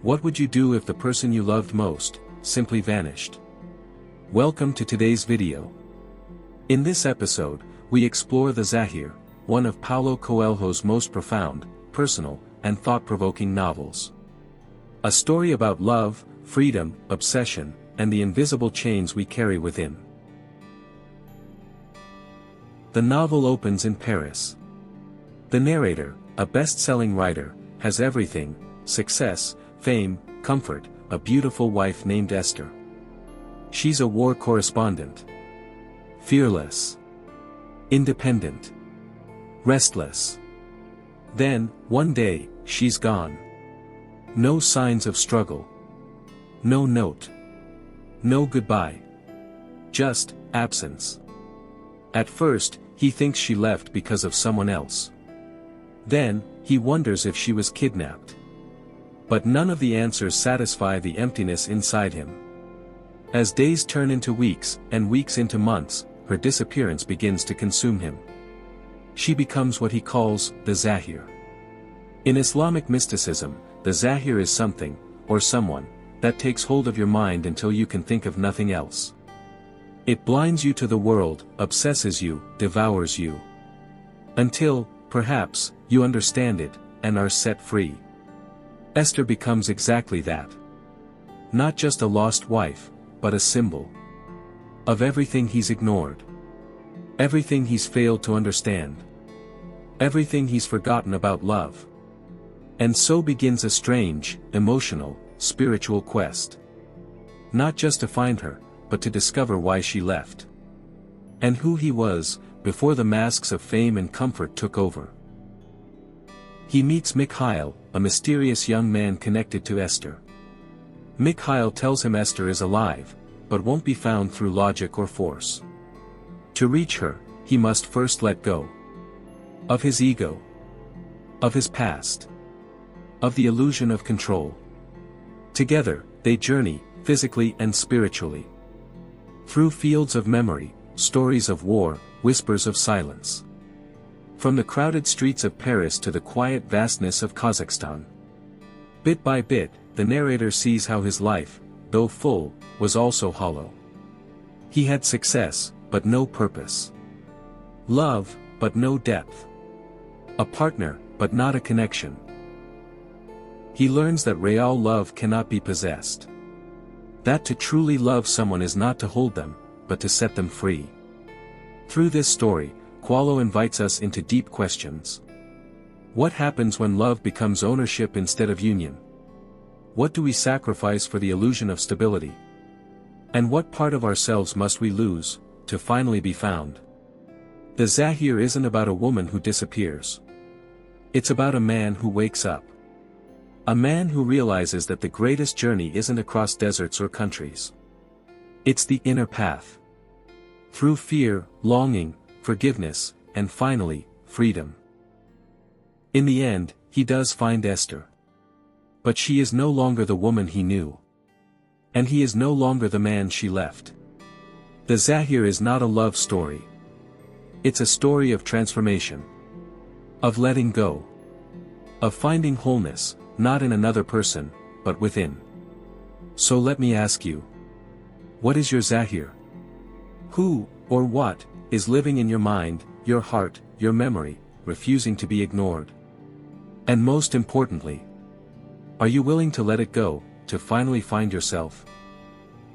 What would you do if the person you loved most simply vanished? Welcome to today's video. In this episode, we explore the Zahir, one of Paulo Coelho's most profound, personal, and thought-provoking novels. A story about love, freedom, obsession, and the invisible chains we carry within. The novel opens in Paris. The narrator, a best-selling writer, has everything: success, fame, comfort, a beautiful wife named Esther. She's a war correspondent. Fearless. Independent. Restless. Then, one day, she's gone. No signs of struggle. No note. No goodbye. Just absence. At first, he thinks she left because of someone else. Then, he wonders if she was kidnapped. But none of the answers satisfy the emptiness inside him. As days turn into weeks, and weeks into months, her disappearance begins to consume him. She becomes what he calls the Zahir. In Islamic mysticism, the Zahir is something, or someone, that takes hold of your mind until you can think of nothing else. It blinds you to the world, obsesses you, devours you. Until, perhaps, you understand it, and are set free. Esther becomes exactly that. Not just a lost wife, but a symbol. Of everything he's ignored. Everything he's failed to understand. Everything he's forgotten about love. And so begins a strange, emotional, spiritual quest. Not just to find her, but to discover why she left. And who he was, before the masks of fame and comfort took over. He meets Mikhail, a mysterious young man connected to Esther. Mikhail tells him Esther is alive, but won't be found through logic or force. To reach her, he must first let go. Of his ego. Of his past. Of the illusion of control. Together, they journey, physically and spiritually. Through fields of memory, stories of war, whispers of silence. From the crowded streets of Paris to the quiet vastness of Kazakhstan. Bit by bit, the narrator sees how his life, though full, was also hollow. He had success, but no purpose. Love, but no depth. A partner, but not a connection. He learns that real love cannot be possessed. That to truly love someone is not to hold them, but to set them free. Through this story, Paulo invites us into deep questions. What happens when love becomes ownership instead of union? What do we sacrifice for the illusion of stability? And what part of ourselves must we lose, to finally be found? The Zahir isn't about a woman who disappears. It's about a man who wakes up. A man who realizes that the greatest journey isn't across deserts or countries. It's the inner path. Through fear, longing, forgiveness, and finally, freedom. In the end, he does find Esther. But she is no longer the woman he knew. And he is no longer the man she left. The Zahir is not a love story. It's a story of transformation. Of letting go. Of finding wholeness, not in another person, but within. So let me ask you. What is your Zahir? Who, or what, is living in your mind, your heart, your memory, refusing to be ignored? And most importantly, are you willing to let it go, to finally find yourself?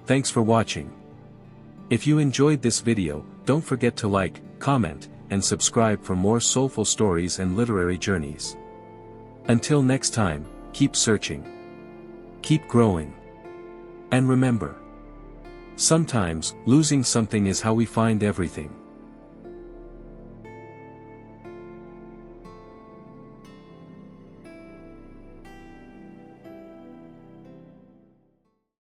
Thanks for watching. If you enjoyed this video, don't forget to like, comment, and subscribe for more soulful stories and literary journeys. Until next time, keep searching. Keep growing. And remember, sometimes, losing something is how we find everything.